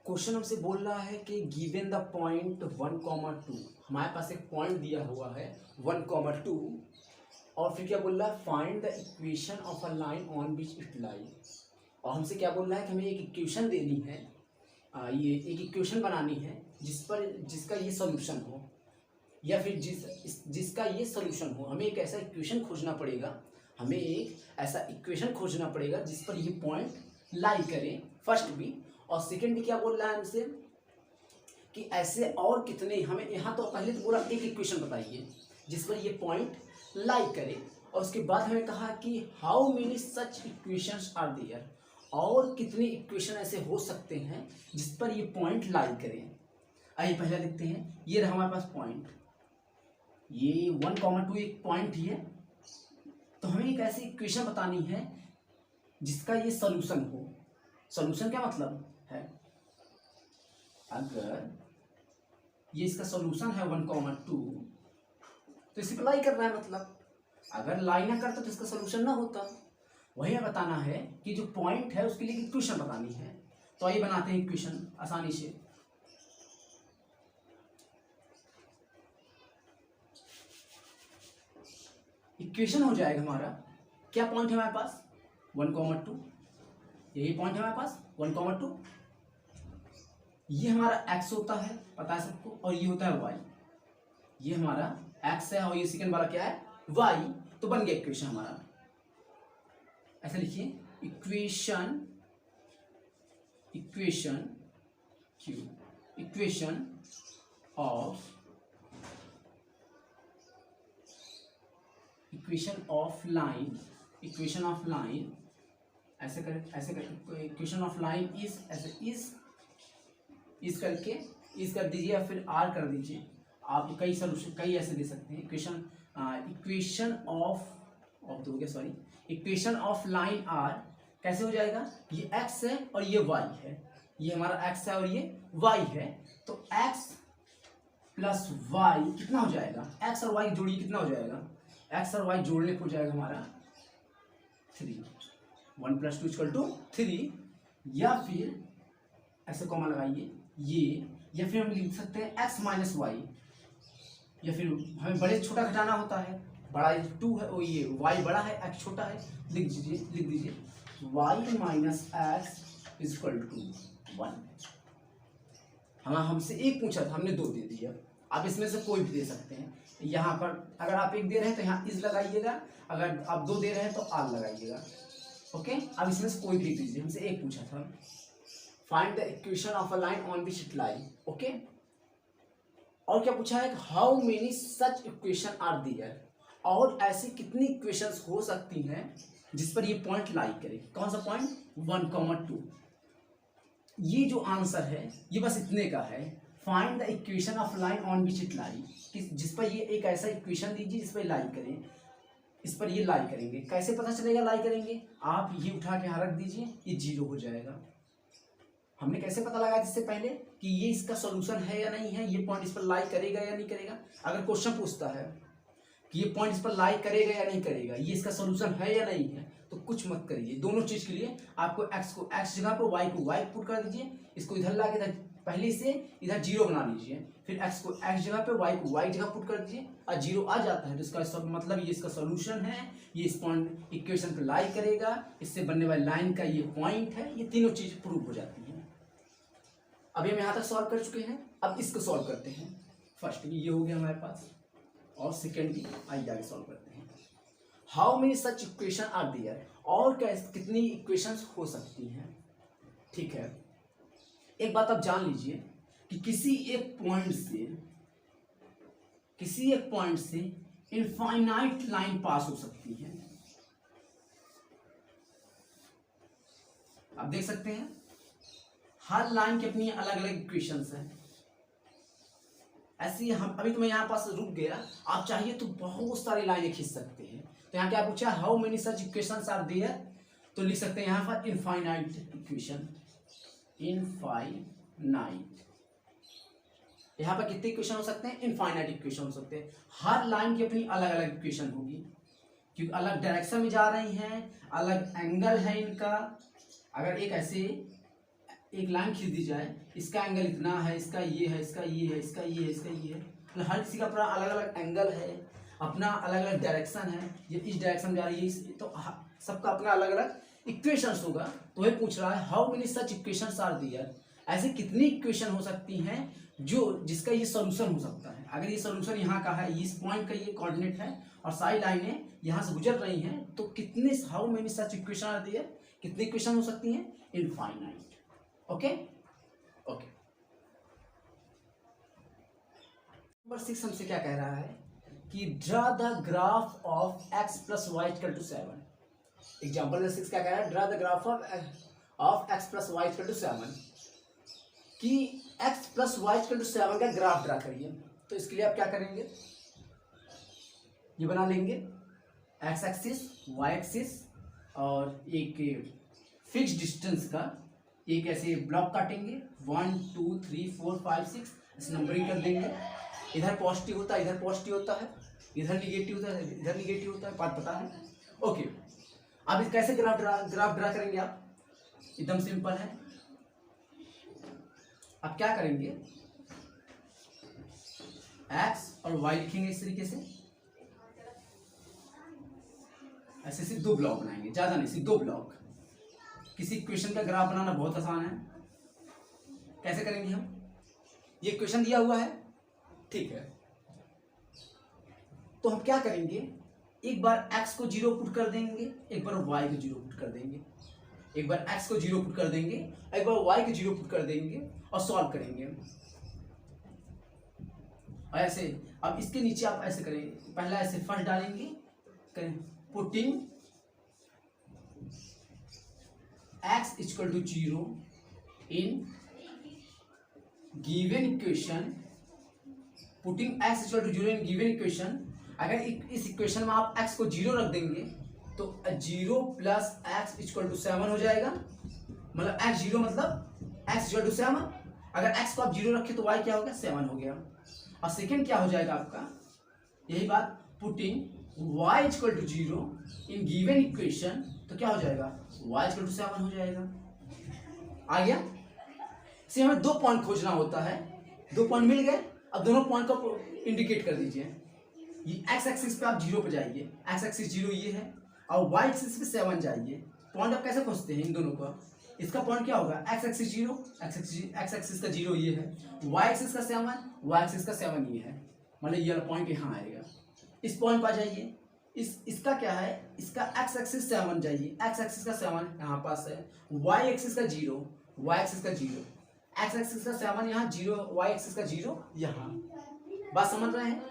Question हमसे बोल रहा है कि गिवन द पॉइंट 1,2, हमारे पास एक पॉइंट दिया हुआ है 1,2 और फिर क्या बोल रहा है find the equation of a line on which it लाई। और हमसे क्या बोल रहा है कि हमें एक इक्वेशन देनी है, ये एक इक्वेशन बनानी है जिसका ये सॉल्यूशन हो या फिर जिसका ये सॉल्यूशन हो। हमें एक ऐसा इक्वेशन खोजना पड़ेगा, हमें एक ऐसा इक्वेशन खोजना पड़ेगा जिस पर ये पॉइंट लाई करे, फर्स्ट भी। और सेकंड भी क्या बोल रहा है हमसे कि ऐसे और कितने, हमें यहाँ तो पहले तो बोला एक इक्वेशन बताइए जिस पर ये पॉइंट लाई करे, और उसके बाद हमें कहा कि how many such equations are there, और कितने इक्वेशन ऐसे हो सकते हैं जिस पर ये पॉइंट लाई करे। आइए पहले लिखते हैं, ये रहा हमारे पास पॉइंट, ये 1,2 एक पॉइंट ही है। तो हमें एक ऐसी इक्वेशन बतानी है जिसका ये सॉल्यूशन हो। सॉल्यूशन क्या मतलब है, अगर ये इसका सॉल्यूशन है 1,2 तो इसी पर लाई कर रहा है, मतलब अगर लाई ना करता तो इसका सॉल्यूशन ना होता। वही बताना है कि जो पॉइंट है उसके लिए इक्वेशन बतानी है। तो आइए बनाते हैं इक्वेशन आसानी से। इक्वेशन हो जाएगा हमारा, क्या पॉइंट है हमारे पास 1,2, यही पॉइंट है हमारे पास 1,2। ये हमारा x होता है, पता है सबको, और ये होता है y। ये हमारा x है और ये सेकंड वाला क्या है y। तो बन गया इक्वेशन हमारा। ऐसा लिखिए, इक्वेशन ऑफ लाइन ऐसे इक्वेशन ऑफ लाइन इज, ऐसे इज करके इज कर दीजिए या फिर आर कर दीजिए। आप कई सॉल्यूशन कई ऐसे दे सकते हैं। इक्वेशन ऑफ लाइन आर कैसे हो जाएगा, ये x है और ये y है, ये हमारा x है और ये y है। तो x प्लस y कितना हो जाएगा, x और y जोड़िए कितना हो जाएगा, x और y जोड़ने को हो जाएगा हमारा 3, 1 + 2 = 3। या फिर ऐसे कॉमा लगाइए ये, या फिर हम लिख सकते हैं x - y, या फिर हमें बड़े छोटा घटाना होता है, बड़ा 2 है और ये y बड़ा है x छोटा है, लिख दीजिए y - x = 1। हमसे एक पूछा था, हमने 2 दे दिया। आप इसमें से कोई भी दे सकते हैं। यहाँ पर अगर आप एक दे रहे हैं तो यहाँ इज लगाइएगा, अगर आप 2 दे रहे हैं तो आर लगाइएगा। ओके, अब इसमें से कोई भी लिख दीजिए। हमसे एक पूछा था, find the equation of a line on which it lie. Okay, और क्या पूछा है, how many such equation are there, और ऐसी कितनी इक्वेशंस हो सकती हैं जिस पर ये पॉइंट लाई करे। कौन सा पॉइंट 1,2। ये जो आंसर है ये बस इतने का है, find the equation of line on which it लाई, जिस पर ये एक ऐसा इक्वेशन दीजिए जिस पर लाई करें, इस पर ये लाई करेंगे। कैसे पता चलेगा लाई करेंगे, आप ये उठा के यहाँ रख दीजिए, ये 0 हो जाएगा। हमने कैसे पता लगाया इससे पहले कि ये इसका सॉल्यूशन है या नहीं है, ये पॉइंट इस पर लाई करेगा या नहीं करेगा। अगर क्वेश्चन पूछता है कि ये पॉइंट इस पर लाई करेगा या नहीं करेगा, ये इसका सॉल्यूशन है या नहीं है, तो कुछ मत करिए। दोनों चीज के लिए आपको x को x जगह पर y को y पुट कर दीजिए, इसको इधर ला के इधर पहले से इधर 0 बना लीजिए, फिर x को x जगह पे y को y जगह पुट कर दीजिए, और 0 आ जाता है तो इसका मतलब ये इसका सॉल्यूशन है, ये इस पॉइंट इक्वेशन पे लाई करेगा, इससे बनने वाली लाइन का ये पॉइंट है। ये तीनों चीज प्रूव हो जाती है। अभी हम यहाँ तक सॉल्व कर चुके हैं, अब इसको सॉल्व करते हैं। फर्स्ट भी ये हो गया हमारे पास, और सेकेंड भी आइए आगे सॉल्व करते हैं। How many such equation are there, और कितनी इक्वेशंस हो सकती हैं। ठीक है, एक बात आप जान लीजिए कि किसी एक पॉइंट से इनफाइनाइट लाइन पास हो सकती है। आप देख सकते हैं हर लाइन की अपनी अलग अलग इक्वेशंस हैं। ऐसी हम अभी तो मैं यहाँ पास रुक गया, आप चाहिए तो बहुत सारी लाइनें खींच सकते हैं। तो यहाँ क्या पूछा, how many such equations are there, तो लिख सकते हैं यहाँ पर इनफाइनाइट इक्वेशन, इनफाइनाइट। यहाँ पर कितने इक्वेशन हो सकते हैं, इनफाइनाइट इक्वेशन हो सकते हैं। हर लाइन की अपनी अलग अलग इक्वेशन होगी, क्योंकि अलग डायरेक्शन में जा रही हैं, अलग एंगल है इनका। अगर एक ऐसे एक लाइन खींच दी जाए, इसका एंगल इतना है, इसका ये है, इसका ये है, इसका ये है, इसका ये है, मतलब हर किसी का अपना अलग अलग एंगल है, अपना अलग अलग डायरेक्शन है, ये इस डायरेक्शन जा रही है, तो सबका अपना अलग अलग इक्वेशंस होगा। तो वही पूछ रहा है how many such equations are there, ऐसे कितनी इक्वेशन हो सकती हैं जो जिसका ये सोल्यूशन हो सकता है। अगर ये सोल्यूशन यहाँ का है, इस पॉइंट का ये कोऑर्डिनेट है और सारी लाइनें यहाँ से गुजर रही हैं, तो कितने how many such equation are there, कितनी इक्वेशन हो सकती हैं, इनफाइनाइट। Okay okay. नंबर 6 हमसे क्या कह रहा है कि draw the graph of x plus y equal to 7। Example 6 क्या कह रहा है, draw the graph of x plus y equal to 7, कि x plus y equal to 7 का ग्राफ ड्रा करिए। तो इसके लिए आप क्या करेंगे, ये बना लेंगे x एक्सिस, y एक्सिस और एक फिक्स डिस्टेंस का एक ऐसे ब्लॉक काटेंगे, 1 2 3 4 5 6 ऐसे नंबरिंग कर देंगे। इधर पॉजिटिव होता है, इधर पॉजिटिव होता है, इधर निगेटिव होता है, इधर निगेटिव होता है, बात पता है। ओके, अब इस कैसे ग्राफ ड्रा करेंगे आप, एकदम सिंपल है। आप क्या करेंगे, x और y लिखेंगे इस तरीके से, ऐसे सिर्फ 2 ब्लॉक बनाएंगे, ज्यादा नहीं, सिर्फ 2 ब्लॉक। किसी इक्वेशन का ग्राफ बनाना बहुत आसान है। कैसे करेंगे हम, ये इक्वेशन दिया हुआ है, ठीक है, तो हम क्या करेंगे, एक बार x को 0 पुट कर देंगे, एक बार y को 0 पुट कर देंगे, एक बार x को 0 पुट कर देंगे, एक बार y को 0 पुट कर देंगे और सॉल्व करेंगे। और ऐसे अब इसके नीचे आप ऐसे करें, पहला ऐसे फर्स्ट डालेंगे, करें putting x equal to 0 in given equation, putting x equal to 0 in given equation. अगर इस इक्वेशन में आप x को 0 रख देंगे तो 0 प्लस x इक्वल टू 7 हो जाएगा, मतलब x 0 मतलब x इक्वल टू 7। अगर x को आप 0 रखे तो y क्या हो गया, 7 हो गया। और सेकंड क्या हो जाएगा आपका, यही बात, putting y equal to 0 in given equation, तो क्या हो जाएगा, y इक्वल टू 7 हो जाएगा। आ गया। से हमें 2 पॉइंट खोजना होता है, 2 पॉइंट मिल गए। अब दोनों पॉइंट को इंडिकेट कर दीजिए। ये x एक्सिस पे आप 0 पे जाइए, x एक्सिस 0 ये है, और y एक्सिस पे 7 जाइए। पॉइंट आप कैसे खोजते हैं इन दोनों का, इसका पॉइंट क्या होगा, x एक्सिस 0, x एक्सिस का 0 ये है, y एक्सिस का 7, y एक्सिस का 7 ये है, मतलब ये वाला पॉइंट यहाँ आएगा। इस पॉइंट पर जाइए, इसका क्या है, इसका x एक्सिस 7 जाइए, x एक्सिस का 7 यहाँ पास है, y एक्सिस का 0, y एक्सिस का 0, x एक्सिस का 7 यहाँ 0, y एक्सिस का 0 यहाँ। बात समझ रहे हैं,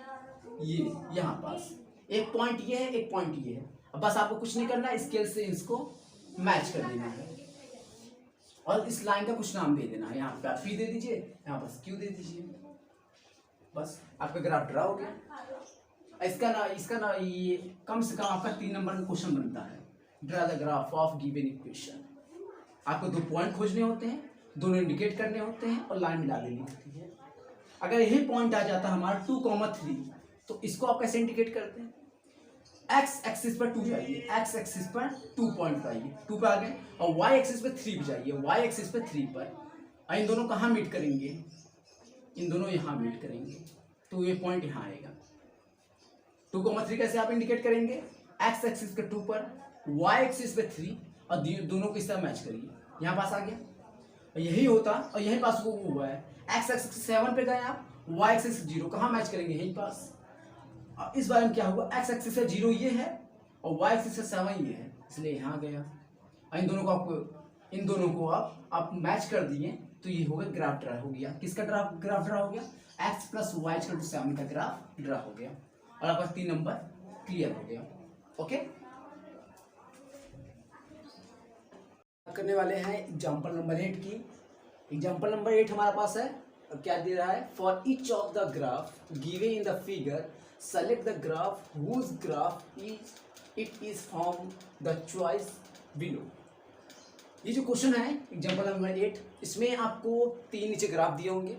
ये यहाँ पास एक पॉइंट ये है, एक पॉइंट ये है। अब बस आपको कुछ नहीं करना, स्केल से इसको मैच कर देना है और इस लाइन का कुछ नाम दे देना है। यहाँ पे आप P दे दीजिए, यहाँ पर Q दे दीजिए, बस आपका ग्राफ ड्रा हो गया। इसका ना ये कम से कम आपका 3 नंबर का क्वेश्चन बनता है, draw the graph of given equation. आपको 2 पॉइंट खोजने होते हैं, दोनों इंडिकेट करने होते हैं और लाइन मिला देनी होती है। अगर यही पॉइंट आ जाता है हमारा 2,3, तो इसको आप कैसे इंडिकेट करते हैं, x एक्सिस पर 2 जाइए, x एक्सिस पर 2 पॉइंट आइए, 2 पे आ गए, और y एक्सिस पे 3 पे जाइए, y एक्सिस पे 3 पर। और इन दोनों कहाँ मीट करेंगे, इन दोनों यहाँ मीट करेंगे, तो ये पॉइंट यहाँ आएगा। 2,3 कैसे आप इंडिकेट करेंगे, x एक्सिस पे 2 पर, y एक्सिस पे 3, और दोनों को इस तरह मैच करिए, यहाँ पास आ गया। और यही होता, और यही पास वो हुआ है, x एक्सिस 7 पे गए आप, y एक्सिस 0, कहाँ मैच करेंगे, यही पास। अब इस बार में क्या हुआ, x एक्सिस से 0 ये है और y एक्सिस से 7 ये है, इसलिए यहाँ गया। और इन दोनों को आप मैच कर दिए, तो ये हो गया ग्राफ ड्रा हो गया। किसका ग्राफ ड्रा हो गया, x plus y equal to 7 का ग्राफ ड्रा हो गया, और आपका 3 नंबर क्लियर हो गया। ओके, करने वाले हैं एग्जाम्पल नंबर 8 की। एग्जाम्पल नंबर 8 हमारे पास है, अब क्या दे रहा है, for each of the graph given in the figure select the graph whose graph it is from the choice below. ये जो क्वेश्चन है एग्जाम्पल नंबर 8, इसमें आपको 3 नीचे ग्राफ दिए होंगे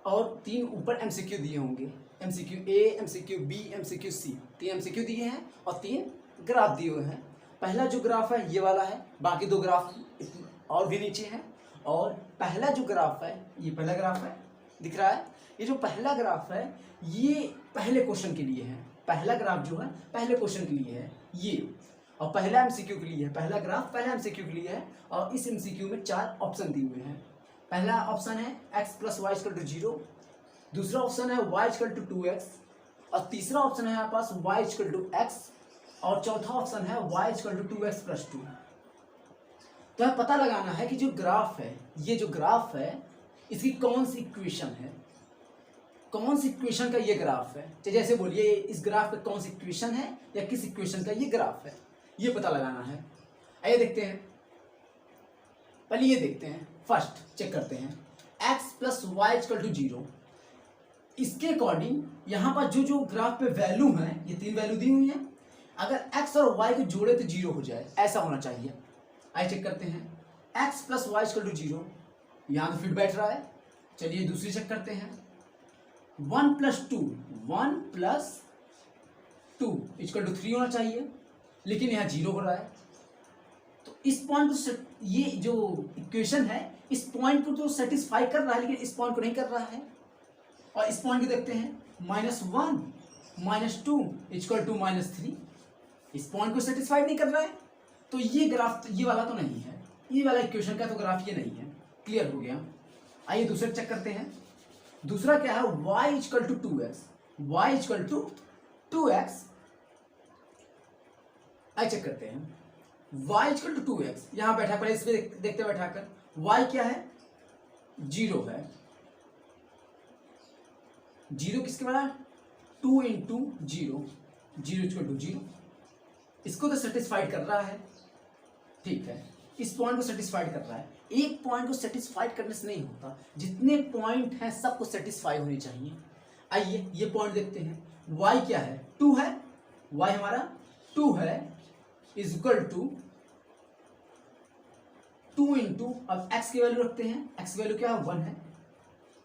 और 3 ऊपर MCQ दिए होंगे, MCQ A, MCQ B, MCQ C। 3 MCQ दिए हैं और 3 ग्राफ दिए हुए हैं। पहला जो ग्राफ है ये वाला है, बाकी 2 ग्राफ और भी नीचे हैं, और पहला जो ग्राफ है, ये पहला ग्राफ है, दिख रहा है, ये जो पहला ग्राफ है ये पहले क्वेश्चन के लिए है, पहला ग्राफ जो है पहले क्वेश्चन के लिए है ये, और पहला एमसीक्यू के लिए है, पहला ग्राफ पहला एमसीक्यू के लिए है, और इस एमसीक्यू में 4 ऑप्शन दिए हुए हैं। पहला ऑप्शन है x + y = 0, दूसरा ऑप्शन है y = 2x, और तीसरा ऑप्शन है यहाँ पास y = x, और चौथा ऑप्शन है y = 2x + 2। तो हमें पता लगाना है कि जो ग्राफ है, ये जो ग्राफ है इसकी कौन सी इक्वेशन है, कौन सी इक्वेशन का ये ग्राफ है। जैसे बोलिए इस ग्राफ का कौन सी इक्वेशन है या किस इक्वेशन का ये ग्राफ है, ये पता लगाना है। आइए देखते हैं, पहले ये देखते हैं, फर्स्ट चेक करते हैं x + y = 0। इसके अकॉर्डिंग यहाँ पर जो जो ग्राफ पे वैल्यू है, ये 3 वैल्यू दी हुई है, अगर x और y को जोड़े तो 0 हो जाए, ऐसा होना चाहिए। आइए चेक करते हैं, x + y = 0, यहाँ तो फिट बैठ रहा है। चलिए दूसरी चेक करते हैं, 1 + 2 = 3 होना चाहिए, लेकिन यहाँ 0 हो रहा है। तो इस पॉइंट को, ये जो इक्वेशन है इस पॉइंट को तो सेटिस्फाई कर रहा है, लेकिन इस पॉइंट को नहीं कर रहा है। और इस पॉइंट को देखते हैं, -1 - 2 = -3, इस पॉइंट को सेटिस्फाइड नहीं कर रहा है। तो ये ग्राफ, ये वाला तो नहीं है, ये वाला इक्वेशन का तो ग्राफ ये नहीं है। क्लियर हो गया। आइए दूसरा चेक करते हैं, दूसरा क्या है, y = 2x, y = 2x। आइए चेक करते हैं, y = 2x, यहां बैठा, पहले इस पे देखते बैठाकर, y क्या है, 0 है, 0 किसके बराबर, 2 × 0, 0 = 0, इसको तो सेटिस्फाइड कर रहा है। ठीक है, इस पॉइंट को सेटिस्फाइड कर रहा है। एक पॉइंट को सेटिस्फाइड करने से नहीं होता, जितने पॉइंट हैं सबको सेटिस्फाई होने चाहिए। आइए ये पॉइंट देखते हैं, y क्या है, 2 है, y हमारा 2 है, = 2 × अब x की वैल्यू रखते हैं, x की वैल्यू क्या है, 1 है।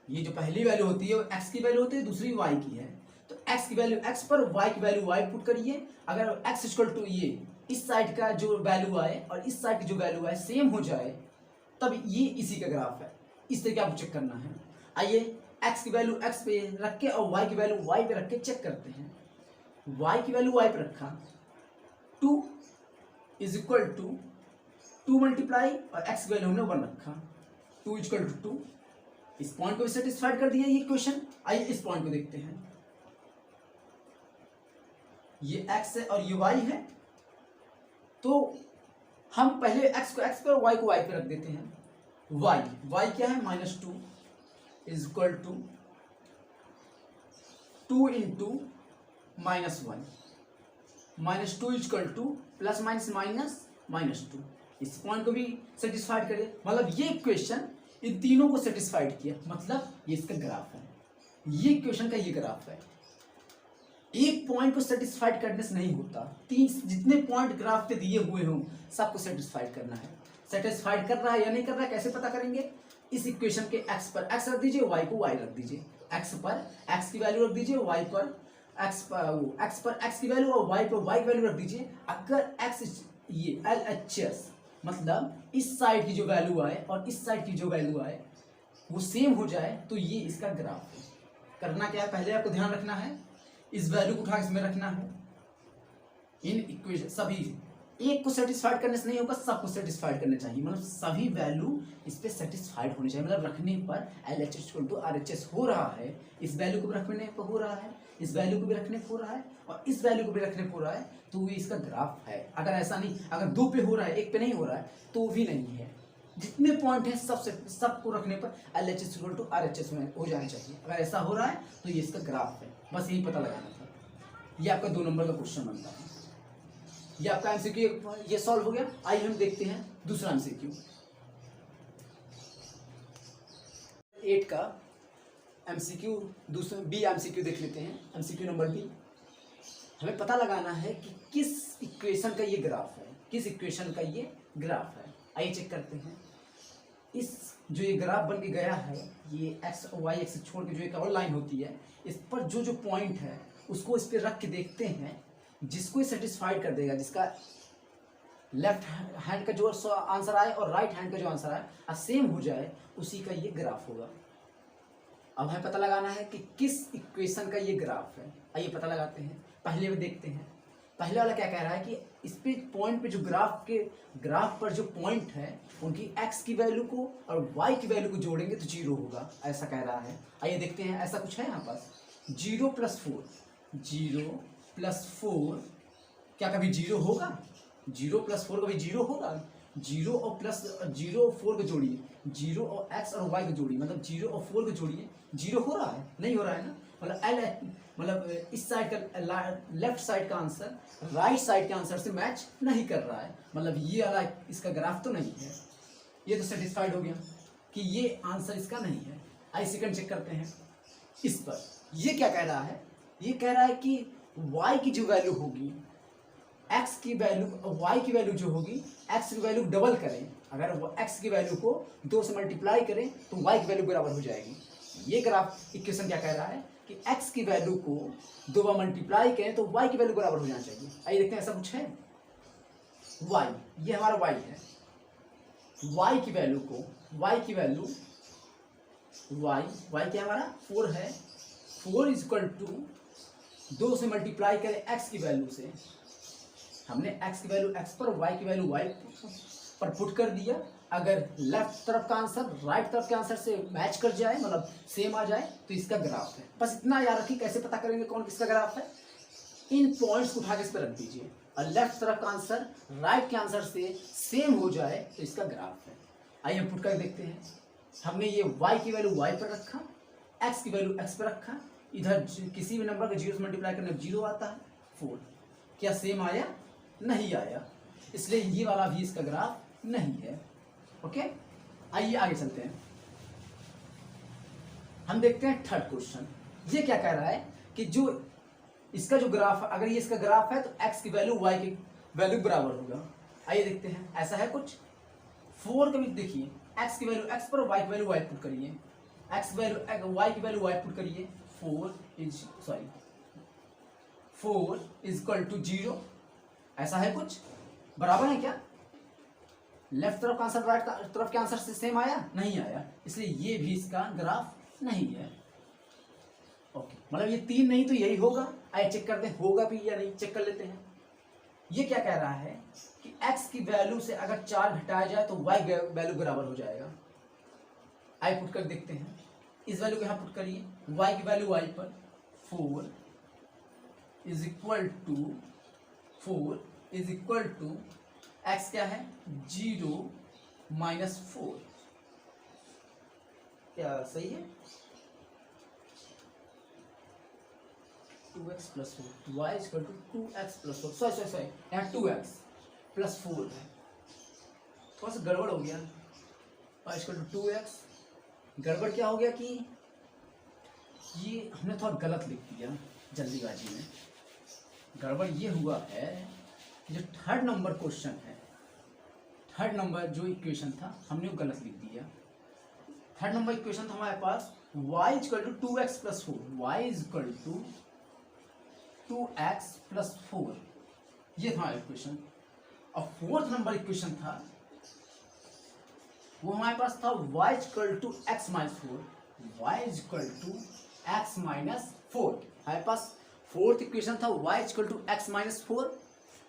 ये जो पहली वैल्यू होती है वो x की वैल्यू होती है, दूसरी y की है। तो x की वैल्यू x पर, y की वैल्यू y पुट करिए। अगर x = ये इस साइड का जो वैल्यू आए और इस साइड की जो वैल्यू आए सेम हो जाए, तब ये इसी का ग्राफ है। इस तरीके आपको चेक करना है। आइए x की वैल्यू x पे रख के और y की वैल्यू y पे रख के चेक करते हैं। y की वैल्यू y पे रखा, 2 = 2 मल्टीप्लाई, और x की वैल्यू हमने 1 रखा, 2 = 2। इस पॉइंट को भी सेटिस्फाइड कर दिया ये क्वेश्चन। आइए इस पॉइंट को देखते हैं, ये x है और ये y है। तो हम पहले x को x पे और y को y पे रख देते हैं। y क्या है, -2 = 2 × -1, -2 = -2। इस पॉइंट को भी सेटिस्फाइड करें, मतलब ये इक्वेशन इन तीनों को सेटिस्फाइड किया, मतलब ये इसका ग्राफ है, ये इक्वेशन का ये ग्राफ है। एक पॉइंट को सेटिस्फाइड करने से नहीं होता, 3 जितने पॉइंट ग्राफ पे दिए हुए हों सबको सेटिस्फाइड करना है। सेटिस्फाइड कर रहा है या नहीं कर रहा है कैसे पता करेंगे, इस इक्वेशन के x पर x रख दीजिए, y को y रख दीजिए, x पर x की वैल्यू रख दीजिए, y पर x पर x की वैल्यू और y पर y की वैल्यू रख दीजिए। अगर x ये LHS मतलब इस साइड की जो वैल्यू आए और इस साइड की जो वैल्यू आए वो सेम हो जाए, तो ये इसका ग्राफ है। करना क्या है, पहले आपको ध्यान रखना है, इस वैल्यू को उठा इसमें रखना है। इन इक्वेशन सभी, एक को सेटिस्फाइड करने से नहीं होगा, सबको सेटिस्फाइड करना चाहिए, मतलब सभी वैल्यू इस पे सेटिस्फाइड होनी चाहिए। मतलब रखने पर LHS = RHS हो रहा है, इस वैल्यू को भी रखने पर हो रहा है, इस वैल्यू को भी रखने पर हो रहा है, और इस वैल्यू को भी रखने पर हो रहा है, तो ये इसका ग्राफ है। अगर ऐसा नहीं, अगर 2 पे हो रहा है 1 पे नहीं हो रहा है तो भी नहीं है। जितने पॉइंट हैं सबको रखने पर LHS = RHS में हो जाना चाहिए। अगर ऐसा हो रहा है तो ये इसका ग्राफ है, बस यही पता लगाना था। ये आपका 2 नंबर का क्वेश्चन बनता है। ये आपका MCQ ये सॉल्व हो गया। आइए हम देखते हैं दूसरा MCQ। 8 का MCQ दूसरा B MCQ देख लेते हैं। MCQ नंबर B, हमें पता लगाना है कि किस इक्वेशन का ये ग्राफ है, किस इक्वेशन का ये ग्राफ है। आइए चेक करते हैं। इस जो ये ग्राफ बन के गया है, ये x और y एक्सिस छोड़ के जो एक और लाइन होती है, इस पर जो जो पॉइंट है उसको इस पर रख के देखते हैं, जिसको सेटिस्फाइड कर देगा, जिसका लेफ्ट हैंड का जो आंसर आए और राइट हैंड का जो आंसर आए सेम हो जाए, उसी का ये ग्राफ होगा। अब हमें पता लगाना है कि किस इक्वेशन का ये ग्राफ है। आइए पता लगाते हैं। पहले में देखते हैं, पहले वाला क्या कह रहा है कि इस पे पॉइंट पे जो ग्राफ पर जो पॉइंट है उनकी x की वैल्यू को और y की वैल्यू को जोड़ेंगे तो 0 होगा, ऐसा कह रहा है। आइए देखते हैं, ऐसा कुछ है यहाँ पास। 0 + 4, 0 + 4 क्या कभी 0 होगा? 0 + 4 कभी 0 होगा? 0 और प्लस 0 और 4 को जोड़िए, 0 और x और y को जोड़िए, मतलब 0 और 4 को जोड़िए, 0 हो रहा है? नहीं हो रहा है ना। मतलब इस साइड का लेफ्ट साइड का आंसर राइट साइड के आंसर से मैच नहीं कर रहा है, मतलब ये वाला इसका ग्राफ तो नहीं है। ये तो सेटिस्फाइड हो गया कि ये आंसर इसका नहीं है। आइए सेकंड चेक करते हैं इस पर। ये क्या कह रहा है? ये कह रहा है कि y की जो वैल्यू होगी, x की वैल्यू, y की वैल्यू जो होगी, x की वैल्यू डबल करें। अगर वो x की वैल्यू को 2 से मल्टीप्लाई करें तो y की वैल्यू बराबर हो जाएगी। ये ग्राफ इक्वेशन क्या कह रहा है कि x की वैल्यू को 2 बार मल्टीप्लाई करें तो y की वैल्यू बराबर हो जाना चाहिए। आइए देखते हैं ऐसा कुछ है। y, ये हमारा y है। y की वैल्यू को, y की वैल्यू y क्या हमारा 4 है। 4 = 2 से मल्टीप्लाई करें x की वैल्यू से। हमने x की वैल्यू x पर, y की वैल्यू y पर पुट कर दिया। अगर लेफ्ट तरफ का आंसर राइट तरफ के आंसर से मैच कर जाए, मतलब सेम आ जाए, तो इसका ग्राफ है। बस इतना याद रखिए। कैसे पता करेंगे कौन किसका ग्राफ है? इन पॉइंट्स को उठा के इस पर रख दीजिए और लेफ्ट तरफ का आंसर राइट के आंसर से सेम हो जाए तो इसका ग्राफ है। आइए हम पुट कर देखते हैं। हमने ये y की वैल्यू y पर रखा, x की वैल्यू x पर रखा। इधर किसी भी नंबर का 0 से मल्टीप्लाई करने 0 आता है, 4। क्या सेम आया? नहीं आया, इसलिए ये वाला भी इसका ग्राफ नहीं है। ओके, आइए आगे चलते हैं। हम देखते हैं थर्ड क्वेश्चन। ये क्या कह रहा है कि जो इसका जो ग्राफ, अगर ये इसका ग्राफ है तो x की वैल्यू y की वैल्यू बराबर होगा। आइए देखते हैं, ऐसा है कुछ। 4 का भी देखिए, x की वैल्यू x पर और y की वैल्यू y पुट करिए, x वैल्यू y की वैल्यू y पुट करिए। 4 = 0। ऐसा है कुछ, बराबर है क्या? लेफ्ट तरफ का आंसर राइट तरफ के आंसर से सेम आया? नहीं आया, इसलिए ये भी इसका ग्राफ नहीं है। ओके, मतलब ये 3 नहीं तो यही होगा। आइए चेक करते हैं होगा भी या नहीं, चेक कर लेते हैं। ये क्या कह रहा है कि x की वैल्यू से अगर 4 घटाया जाए तो y वैल्यू बराबर हो जाएगा। आइए पुट कर देखते हैं। इस वैल्यू को यहाँ पुट करिए, y की वैल्यू y पर 4 = x क्या है? 0 - 4। क्या सही है? 2x + 4, y = 2x + 4। सॉरी, यहाँ 2x + 4 है, थोड़ा सा गड़बड़ हो गया। y = 2x। गड़बड़ क्या हो गया कि ये हमने थोड़ा गलत लिख दिया जल्दीबाजी में। गड़बड़ ये हुआ है कि जो थर्ड नंबर क्वेश्चन है, थर्ड नंबर जो इक्वेशन था हमने वो गलत लिख दिया। थर्ड नंबर इक्वेशन था हमारे पास y = 2x + 4, y = 2x + 4, ये था हमारा इक्वेशन। और फोर्थ नंबर इक्वेशन था वो हमारे पास था y = x - 4, y = x - 4। हमारे पास फोर्थ इक्वेशन था y = x - 4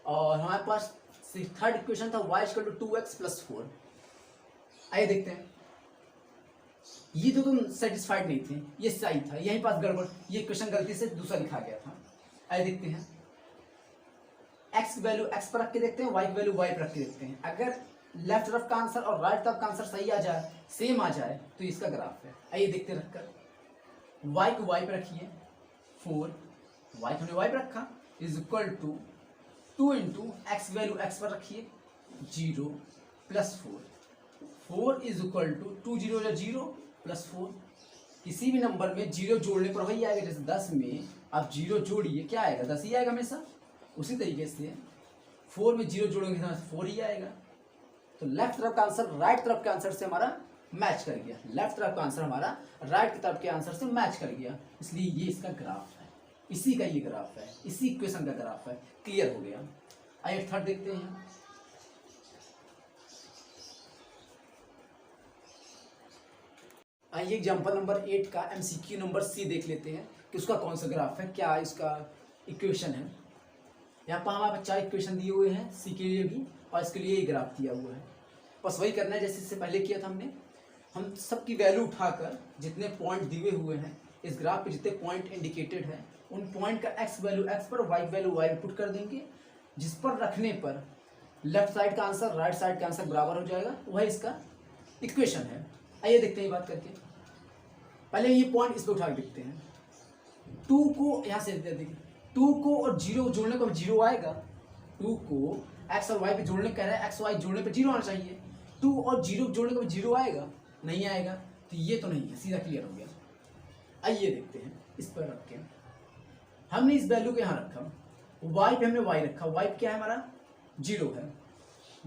और हमारे पास थर्ड इक्वेशन था y = 2x + 4। आइए देखते हैं, ये तो तुम सेटिस्फाइड नहीं थे, ये सही था, यहीं पास गड़बड़, ये इक्वेशन गलती से दूसरा लिखा गया था। आइए देखते हैं, x की वैल्यू x पर रख के देखते हैं, y की वैल्यू y पर रख के देखते हैं। अगर लेफ्ट तरफ का आंसर और राइट तरफ का आंसर सही आ जाए, सेम आ जाए, तो इसका ग्राफ है। आइए देखते रखकर, y को y पर रखिए, 4, y को y पर रखा, = 2 × x की वैल्यू x पर रखिए, 0 + 4। 4 = 2 0 0 + 4। किसी भी नंबर में 0 जोड़ने पर वही आएगा। जैसे 10 में आप 0 जोड़िए, क्या आएगा? 10 ही आएगा हमेशा। उसी तरीके से 4 में 0 जोड़ेंगे तो 4 ही आएगा। तो लेफ्ट तरफ का आंसर राइट तरफ के आंसर से हमारा मैच कर गया, लेफ्ट तरफ का आंसर हमारा राइट की तरफ के आंसर से मैच कर गया, इसलिए ये इसका ग्राफ है। इसी का ये ग्राफ है, इसी इक्वेशन का ग्राफ है। क्लियर हो गया। आइए थर्ड देखते हैं। आइए एग्जाम्पल नंबर 8 का MCQ नंबर C देख लेते हैं कि उसका कौन सा ग्राफ है, क्या इसका इक्वेशन है। यहाँ पर हमारे 4 इक्वेशन दिए हुए हैं C के लिए भी और इसके लिए एक ग्राफ दिया हुआ है। बस वही करना है जैसे इससे पहले किया था हमने। हम सबकी वैल्यू उठाकर जितने पॉइंट दिए हुए हैं इस ग्राफ पे, जितने पॉइंट इंडिकेटेड है उन पॉइंट का x वैल्यू x पर, y वैल्यू y पुट कर देंगे, जिस पर रखने पर लेफ्ट साइड का आंसर राइट साइड का आंसर बराबर हो जाएगा। वह इसका इक्वेशन है। आइए देखते हैं ये बात करके। पहले ये पॉइंट इस पे उठा के देखते हैं। 2 को यहाँ से देखिए, 2 को और 0 जोड़ने को 0 आएगा। 2 को x और y पे जोड़ने कह रहा है, x y जोड़ने पे 0 आना चाहिए। 2 और 0 जोड़ने को 0 आएगा, नहीं आएगा, तो ये तो नहीं है, सीधा क्लियर हो गया। आइए देखते हैं, इस पर रख के हमने इस वैल्यू को यहाँ रखा, y पे हमने y रखा। y क्या है हमारा 0 है।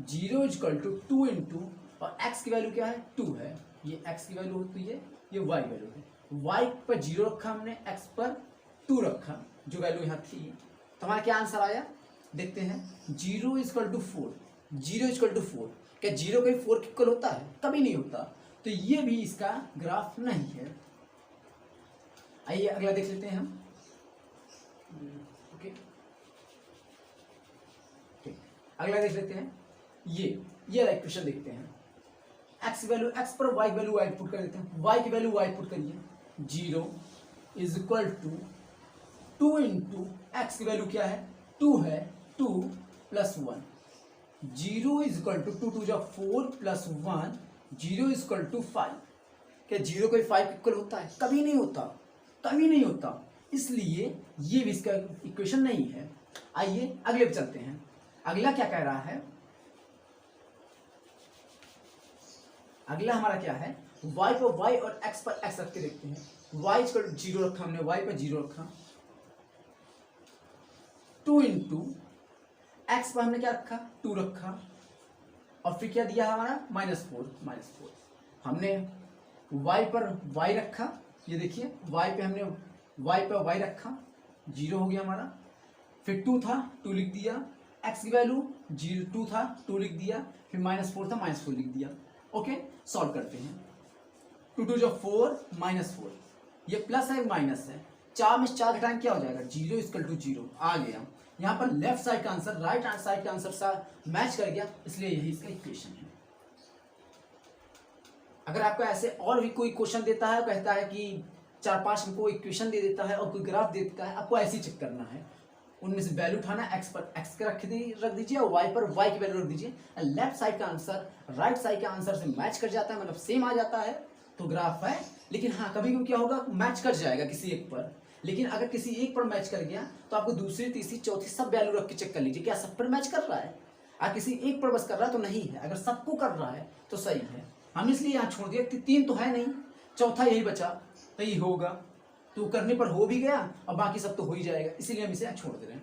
0 इक्वल टू 2 इंटू और x की वैल्यू क्या है 2 है। ये x की वैल्यू होती है, ये y वैल्यू है। y पर 0 रखा हमने, x पर 2 रखा, जो वैल्यू यहाँ थी। तो हमारा क्या आंसर आया देखते हैं। 0 इक्वल टू 4, 0 इक्वल टू 4। क्या 0 कभी 4 के इक्वल होता है? कभी नहीं होता। तो ये भी इसका ग्राफ नहीं है। आइए अगला देख लेते हैं हम। ओके, ठीक, अगला देख लेते हैं। ये इक्वेशन देखते हैं। x वैल्यू x पर, y वैल्यू y पुट कर देते हैं। y की वैल्यू y पुट करिए। 0 is equal to 2 into x की वैल्यू क्या है 2 है, 2 plus 1। 0 is equal to 2 2 4 plus 1, 0 is equal to 5। क्या 0 कोई 5 इक्वल होता है? कभी नहीं होता, कभी नहीं होता। इसलिए ये भी इसका इक्वेशन नहीं है। आइए अगले पे चलते हैं। अगला क्या कह रहा है? अगला हमारा क्या है, y पर y और x पर x रख के देखते हैं। y इक्वल टू 0 रखा हमने, y पर 0 रखा। 2 इंटू एक्स पर हमने क्या रखा 2 रखा, और फिर क्या दिया हमारा -4। हमने y पर y रखा, ये देखिए y पे हमने y पर y रखा, 0 हो गया हमारा। फिर 2 था, 2 लिख दिया। x की वैल्यू 2 था, 2 लिख दिया। फिर -4 था, -4 लिख दिया। ओके, सॉल्व करते हैं। 2 2 4 -4, ये प्लस है माइनस है, 4 में 4 घटाएं क्या हो जाएगा 0 इक्वल टू 0 आ गया। यहाँ पर लेफ्ट साइड का आंसर राइट हैंड साइड का आंसर सा मैच कर गया, इसलिए यही इसका इक्वेशन है। अगर आपको ऐसे और भी कोई क्वेश्चन देता है, कहता है कि 4-5 हमको इक्वेशन दे देता है और कोई ग्राफ दे देता है, आपको ऐसे ही चेक करना है। उनमें से वैल्यू उठाना, x पर x का रख दीजिए और y पर y की वैल्यू रख दीजिए। लेफ्ट साइड का आंसर राइट साइड के आंसर से मैच कर जाता है, मतलब सेम आ जाता है, तो ग्राफ है। लेकिन हाँ, कभी कभी क्या होगा, मैच कर जाएगा किसी एक पर। लेकिन अगर किसी एक पर मैच कर गया तो आपको दूसरी तीसरी चौथी सब वैल्यू रख के चेक कर लीजिए क्या सब पर मैच कर रहा है। अगर किसी एक पर बस कर रहा है तो नहीं है, अगर सबको कर रहा है तो सही है। हमने इसलिए यहाँ छोड़ दिया कि 3 तो है नहीं, चौथा यही बचा, तो ये होगा। तो करने पर हो भी गया और बाकी सब तो हो ही जाएगा, इसीलिए हम इसे छोड़ दे रहे हैं।